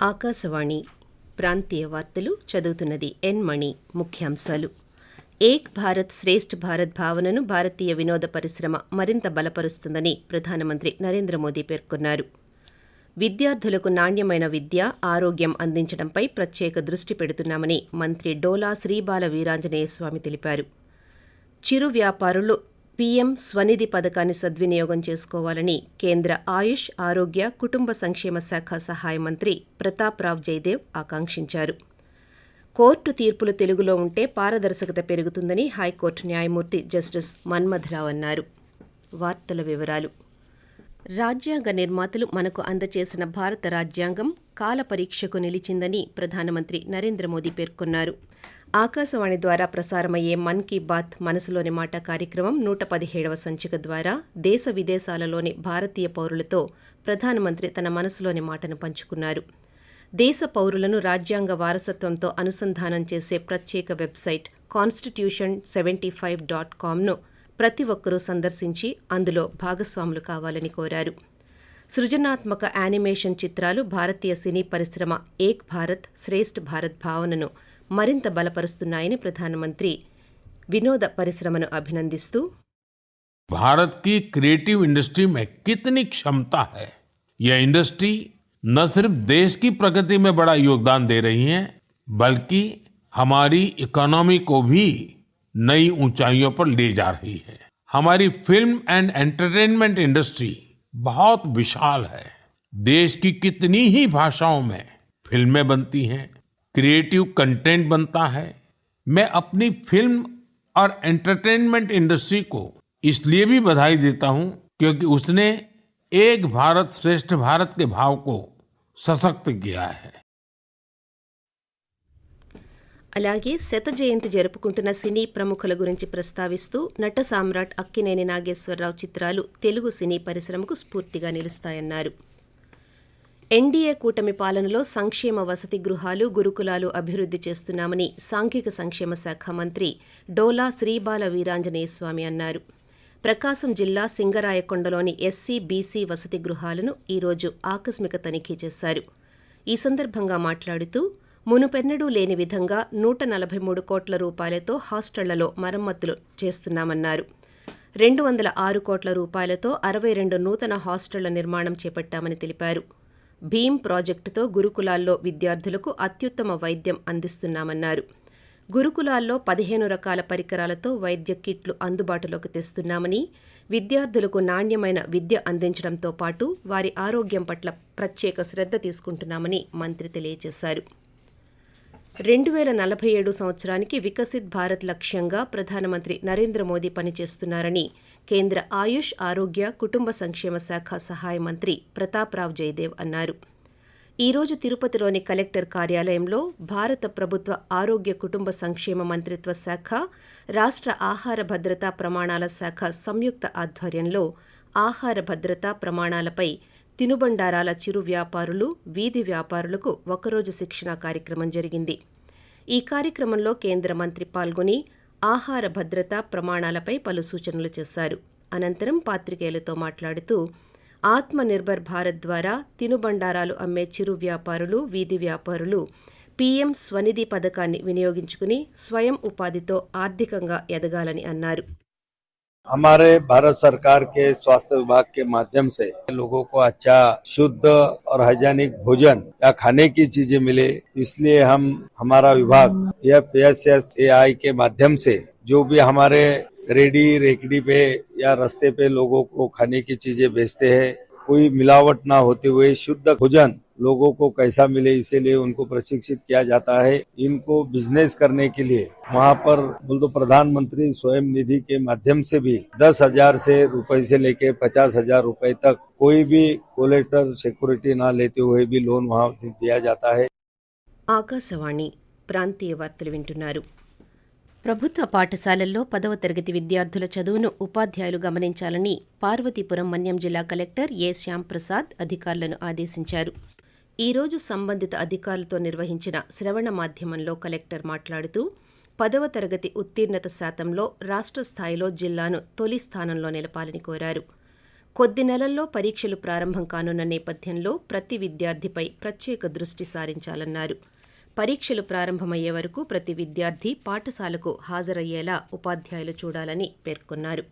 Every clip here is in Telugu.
ఆకాశవాణి ప్రాంతీయ వార్తలు చదువుతున్నది ఎన్ మణి. ముఖ్యాంశాలు: ఏక్ భారత్ శ్రేష్ఠ భారత్ భావనను భారతీయ వినోద పరిశ్రమ మరింత బలపరుస్తుందని ప్రధానమంత్రి నరేంద్ర మోదీ పేర్కొన్నారు. విద్యార్థులకు నాణ్యమైన విద్య, ఆరోగ్యం అందించడంపై ప్రత్యేక దృష్టి పెడుతున్నామని మంత్రి డోలా శ్రీబాల వీరాంజనేయస్వామి తెలిపారు. చిరు వ్యాపారులు పీఎం స్వనిధి పథకాన్ని సద్వినియోగం చేసుకోవాలని కేంద్ర ఆయుష్, ఆరోగ్య, కుటుంబ సంక్షేమ శాఖ సహాయ మంత్రి ప్రతాప్ రావ్ జైదేవ్ ఆకాంక్షించారు. కోర్టు తీర్పులు తెలుగులో ఉంటే పారదర్శకత పెరుగుతుందని హైకోర్టు న్యాయమూర్తి జస్టిస్ మన్మథరావు అన్నారు. వార్తల వివరాలు: రాజ్యాంగ నిర్మాతలు మనకు అందచేసిన భారత రాజ్యాంగం కాల పరీక్షకు నిలిచిందని ప్రధానమంత్రి నరేంద్ర మోదీ పేర్కొన్నారు. ఆకాశవాణి ద్వారా ప్రసారమయ్యే మన్ కీ బాత్ మనసులోని మాట కార్యక్రమం 117వ సంచిక ద్వారా దేశ విదేశాలలోని భారతీయ పౌరులతో ప్రధానమంత్రి తన మనసులోని మాటను పంచుకున్నారు. దేశ పౌరులను రాజ్యాంగ వారసత్వంతో అనుసంధానం చేసే ప్రత్యేక వెబ్సైట్ constitution75.comను ప్రతి ఒక్కరూ సందర్శించి అందులో భాగస్వాములు కావాలని కోరారు. సృజనాత్మక యానిమేషన్ చిత్రాలు భారతీయ సినీ పరిశ్రమ ఏక్ భారత్ శ్రేష్ఠ భారత్ భావనను మరింత బలపరుస్తున్నాయని ప్రధానమంత్రి వినోద పరిశ్రమను అభినందిస్తూ, भारत की क्रिएटिव इंडस्ट्री में कितनी क्षमता है। यह इंडस्ट्री न सिर्फ देश की प्रगति में बड़ा योगदान दे रही है, बल्कि हमारी इकोनॉमी को भी नई ऊंचाइयों पर ले जा रही है। हमारी फिल्म एंड एंटरटेनमेंट इंडस्ट्री बहुत विशाल है। देश की कितनी ही भाषाओं में फिल्में बनती हैं, क्रिएटिव कंटेंट बनता है। मैं अपनी फिल्म और एंटरटेनमेंट इंडस्ट्री को इसलिए भी बधाई देता हूं क्योंकि उसने एक भारत श्रेष्ठ भारत के भाव को सशक्त किया है. అలాగే శత జయంతి జరుపుకుంటున్న సినీ ప్రముఖుల గురించి ప్రస్తావిస్తూ నట సామ్రాట్ అక్కినేని నాగేశ్వరరావు చిత్రాలు తెలుగు సినీ పరిశ్రమకు స్ఫూర్తిగా నిలుస్తాయన్నారు. ఎన్డీఏ కూటమి పాలనలో సంక్షేమ వసతి గృహాలు, గురుకులాలు అభివృద్ధి చేస్తున్నామని సాంఘిక సంక్షేమ శాఖ మంత్రి డోలా శ్రీబాల వీరాంజనేయస్వామి అన్నారు. ప్రకాశం జిల్లా సింగరాయకొండలోని ఎస్సీ, బీసీ వసతి గృహాలను ఈరోజు ఆకస్మిక తనిఖీ చేశారు. ఈ సందర్భంగా మాట్లాడుతూ, మునుపెన్నడూ లేని విధంగా 143 కోట్ల రూపాయలతో హాస్టళ్లలో మరమ్మతులు చేస్తున్నామన్నారు. 206 కోట్ల రూపాయలతో 62 నూతన హాస్టళ్ల నిర్మాణం చేపట్టామని తెలిపారు. భీమ్ ప్రాజెక్టుతో గురుకులాల్లో విద్యార్థులకు అత్యుత్తమ వైద్యం అందిస్తున్నామన్నారు. గురుకులాల్లో 15 రకాల పరికరాలతో వైద్య కిట్లు అందుబాటులోకి తెస్తున్నామని, విద్యార్థులకు నాణ్యమైన విద్య అందించడంతో పాటు వారి ఆరోగ్యం పట్ల ప్రత్యేక శ్రద్ధ తీసుకుంటున్నామని మంత్రి తెలియజేశారు. 2047 సంవత్సరానికి వికసిత్ భారత్ లక్ష్యంగా ప్రధానమంత్రి నరేంద్ర మోదీ పనిచేస్తున్నారని కేంద్ర ఆయుష్, ఆరోగ్య, కుటుంబ సంక్షేమ శాఖ సహాయ మంత్రి ప్రతాప్ రావ్ జైదేవ్ అన్నారు. ఈరోజు తిరుపతిలోని కలెక్టర్ కార్యాలయంలో భారత ప్రభుత్వ ఆరోగ్య, కుటుంబ సంక్షేమ మంత్రిత్వ శాఖ, రాష్ట్ర ఆహార భద్రతా ప్రమాణాల శాఖ సంయుక్త ఆధ్వర్యంలో ఆహార భద్రతా ప్రమాణాలపై తినుబండారాల చిరు వ్యాపారులు, వీధి వ్యాపారులకు ఒకరోజు శిక్షణా కార్యక్రమం జరిగింది. ఈ కార్యక్రమంలో కేంద్ర మంత్రి పాల్గొని ఆహార భద్రతా ప్రమాణాలపై పలు సూచనలు చేశారు. అనంతరం పాత్రికేయులతో మాట్లాడుతూ, ఆత్మ నిర్భర్ భారత్ ద్వారా తినుబండారాలు అమ్మే చిరు వ్యాపారులు, వీధి వ్యాపారులు పీఎం స్వనిధి పథకాన్ని వినియోగించుకుని స్వయం ఉపాధితో ఆర్థికంగా ఎదగాలని అన్నారు. हमारे भारत सरकार के स्वास्थ्य विभाग के माध्यम से लोगों को अच्छा, शुद्ध और हाइजेनिक भोजन या खाने की चीजें मिले, इसलिए हमारा विभाग FSSAI के माध्यम से जो भी हमारे रेडी रेकड़ी पे या रास्ते पे लोगों को खाने की चीजें बेचते हैं, कोई मिलावट ना होते हुए शुद्ध भोजन लोगों को कैसा मिले, इसीलिए उनको प्रशिक्षित किया जाता है. इनको बिजनेस करने के लिए वहाँ पर बोल तो प्रधानमंत्री स्वयं निधि के माध्यम से भी 10,000 से रुपए से लेके 50,000 रुपए तक कोई भी कोलेटरल सिक्योरिटी ना लेते हुए भी लोन वहाँ दिया जाता है. ఆకాశవాణి ప్రాంతీయ వార్తలు వింటున్నారు. ప్రభుత్వ పాఠశాలల్లో 10వ తరగతి విద్యార్థుల చదువును ఉపాధ్యాయులు గమనించాలని పార్వతీపురం మన్యం జిల్లా కలెక్టర్ ఏ శ్యాంప్రసాద్ అధికారులను ఆదేశించారు. ఈరోజు సంబంధిత అధికారులతో నిర్వహించిన శ్రవణ మాధ్యమంలో కలెక్టర్ మాట్లాడుతూ, 10వ తరగతి ఉత్తీర్ణత శాతంలో రాష్ట్ర స్థాయిలో జిల్లాను తొలి స్థానంలో నిలపాలని కోరారు. కొద్ది నెలల్లో పరీక్షలు ప్రారంభం కానున్న నేపథ్యంలో ప్రతి విద్యార్థిపై ప్రత్యేక దృష్టి సారించాలన్నారు. పరీక్షలు ప్రారంభమయ్యే వరకు ప్రతి విద్యార్థి పాఠశాలకు హాజరయ్యేలా ఉపాధ్యాయులు చూడాలని పేర్కొన్నారు.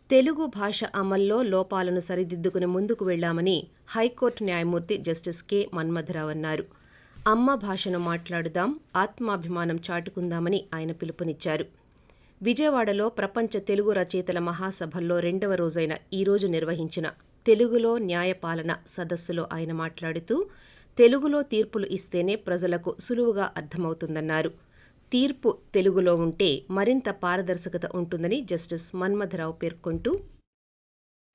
తెలుగు భాష అమల్లో లోపాలను సరిదిద్దుకుని ముందుకు వెళ్లామని హైకోర్టు న్యాయమూర్తి జస్టిస్ కె మన్మథరావు అన్నారు. అమ్మ భాషను మాట్లాడుదాం, ఆత్మాభిమానం చాటుకుందామని ఆయన పిలుపునిచ్చారు. విజయవాడలో ప్రపంచ తెలుగు రచయితల మహాసభల్లో 2వ రోజైన ఈరోజు నిర్వహించిన తెలుగులో న్యాయపాలన సదస్సులో ఆయన మాట్లాడుతూ తెలుగులో తీర్పులు ఇస్తేనే ప్రజలకు సులువుగా అర్థమవుతుందన్నారు. తీర్పు తెలుగులో ఉంటే మరింత పారదర్శకత ఉంటుందని జస్టిస్ మన్మథరావు పేర్కొంటూ,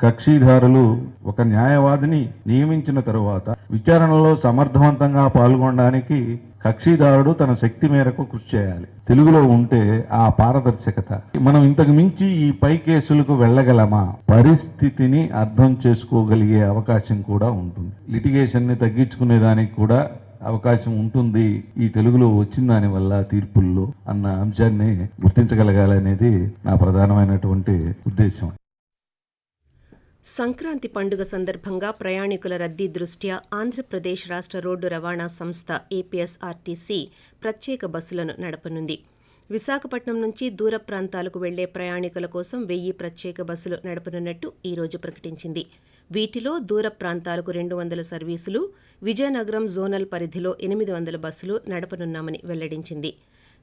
కక్షిదారులు ఒక న్యాయవాదిని నియమించిన తరువాత విచారణలో సమర్థవంతంగా పాల్గొనడానికి కక్షిదారుడు తన శక్తి మేరకు కృషి చేయాలి. తెలుగులో ఉంటే ఆ పారదర్శకత, మనం ఇంతకు మించి ఈ పై కేసులకు వెళ్ళగలమా, పరిస్థితిని అర్థం చేసుకోగలిగే అవకాశం కూడా ఉంటుంది. లిటిగేషన్ ని తగ్గించుకునేదానికి కూడా అవకాశం ఉంటుంది ఈ తెలుగులో వచ్చిన దాని వల్ల తీర్పుల్లో అన్న అంశాన్ని గుర్తించగలగాలనేది నా ప్రధానమైనటువంటి ఉద్దేశం. సంక్రాంతి పండుగ సందర్భంగా ప్రయాణికుల రద్దీ దృష్ట్యా ఆంధ్రప్రదేశ్ రాష్ట్ర రోడ్డు రవాణా సంస్థ ఏపీఎస్ఆర్టీసీ ప్రత్యేక బస్సులను నడపనుంది. విశాఖపట్నం నుంచి దూర ప్రాంతాలకు వెళ్లే ప్రయాణికుల కోసం 1000 ప్రత్యేక బస్సులు నడపనున్నట్టు ఈరోజు ప్రకటించింది. వీటిలో దూర ప్రాంతాలకు 200 సర్వీసులు, విజయనగరం జోనల్ పరిధిలో 800 బస్సులు నడపనున్నామని వెల్లడించింది.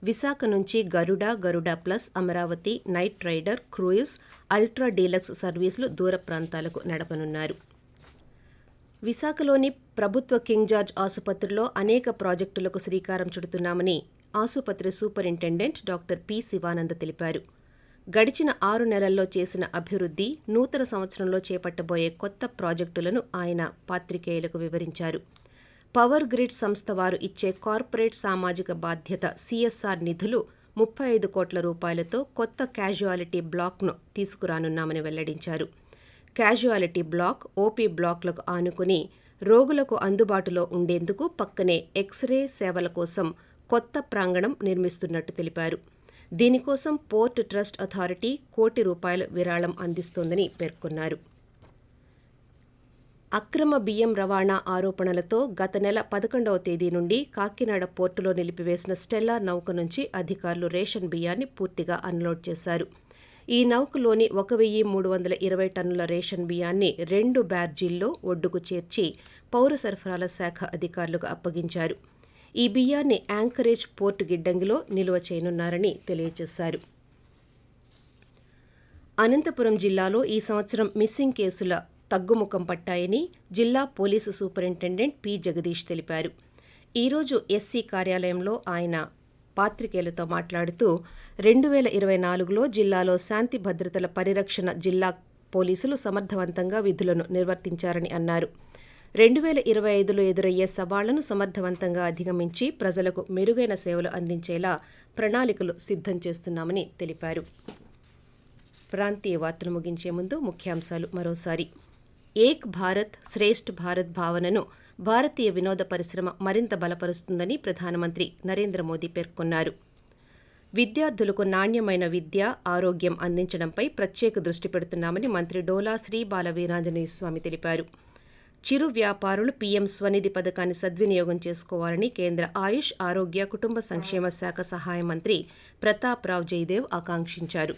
విశాఖ నుంచి Garuda, Garuda plus, Amaravati, night rider, cruise, ultra deluxe సర్వీసులు దూర ప్రాంతాలకు నడపనున్నారు. విశాఖలోని ప్రభుత్వ కింగ్ జార్జ్ ఆసుపత్రిలో అనేక ప్రాజెక్టులకు శ్రీకారం చుడుతున్నామని ఆసుపత్రి సూపరింటెండెంట్ డాక్టర్ పి. శివానంద తెలిపారు. గడిచిన 6 నెలల్లో చేసిన అభివృద్ధి, నూతన సంవత్సరంలో చేపట్టబోయే కొత్త ప్రాజెక్టులను ఆయన పాత్రికేయులకు వివరించారు. పవర్ గ్రిడ్ సంస్థ వారు ఇచ్చే కార్పొరేట్ సామాజిక బాధ్యత సిఎస్ఆర్ నిధులు 35 కోట్ల రూపాయలతో కొత్త క్యాజువాలిటీ బ్లాక్ను తీసుకురానున్నామని వెల్లడించారు. క్యాజువాలిటీ బ్లాక్, ఓపీ బ్లాక్లకు ఆనుకుని రోగులకు అందుబాటులో ఉండేందుకు పక్కనే ఎక్స్రే సేవల కోసం కొత్త ప్రాంగణం నిర్మిస్తున్నట్టు తెలిపారు. దీనికోసం పోర్ట్ ట్రస్ట్ అథారిటీ ₹1 కోటి విరాళం అందిస్తోందని పేర్కొన్నారు. అక్రమ బియ్యం రవాణా ఆరోపణలతో గత నెల 11వ తేదీ నుండి కాకినాడ పోర్టులో నిలిపివేసిన స్టెల్లా నౌక నుంచి అధికారులు రేషన్ బియ్యాన్ని పూర్తిగా అన్లోడ్ చేశారు. ఈ నౌకలోని 1320 టన్నుల రేషన్ బియ్యాన్ని 2 బ్యార్జీల్లో ఒడ్డుకు చేర్చి పౌర సరఫరాల శాఖ అధికారులకు అప్పగించారు. ఈ బియ్యాన్ని యాంకరేజ్ పోర్టు గిడ్డంగిలో నిల్వ చేయనున్నారని తెలియజేశారు. అనంతపురం జిల్లాలో ఈ సంవత్సరం మిస్సింగ్ కేసుల తగ్గుముఖం పట్టాయని జిల్లా పోలీసు సూపరింటెండెంట్ పి. జగదీష్ తెలిపారు. ఈరోజు ఎస్సీ కార్యాలయంలో ఆయన పాత్రికేయులతో మాట్లాడుతూ 2024లో జిల్లాలో శాంతి భద్రతల పరిరక్షణ జిల్లా పోలీసులు సమర్థవంతంగా విధులను నిర్వర్తించారని అన్నారు. 2025లో ఎదురయ్యే సవాళ్లను సమర్థవంతంగా అధిగమించి ప్రజలకు మెరుగైన సేవలు అందించేలా ప్రణాళికలు సిద్ధం చేస్తున్నామని తెలిపారు. ప్రాంతీయ వార్తలు ముగించే ముందు ముఖ్యాంశాలు మరోసారి. ఏక్ భారత్ శ్రేష్ఠ్ భారత్ భావనను భారతీయ వినోద పరిశ్రమ మరింత బలపరుస్తుందని ప్రధానమంత్రి నరేంద్ర మోదీ పేర్కొన్నారు. విద్యార్థులకు నాణ్యమైన విద్య, ఆరోగ్యం అందించడంపై ప్రత్యేక దృష్టి పెడుతున్నామని మంత్రి డోలా శ్రీ బాల వీరాంజనేయ స్వామి తెలిపారు. చిరు వ్యాపారులు పీఎం స్వనిధి పథకాన్ని సద్వినియోగం చేసుకోవాలని కేంద్ర ఆయుష్, ఆరోగ్య, కుటుంబ సంక్షేమ శాఖ సహాయ మంత్రి ప్రతాప్ రావ్ జయదేవ్ ఆకాంక్షించారు.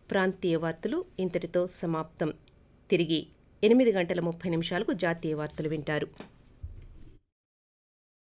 ప్రాంతీయ వార్తలు ఇంతటితో సమాప్తం. తిరిగి 8:30 జాతీయ వార్తలు వింటారు.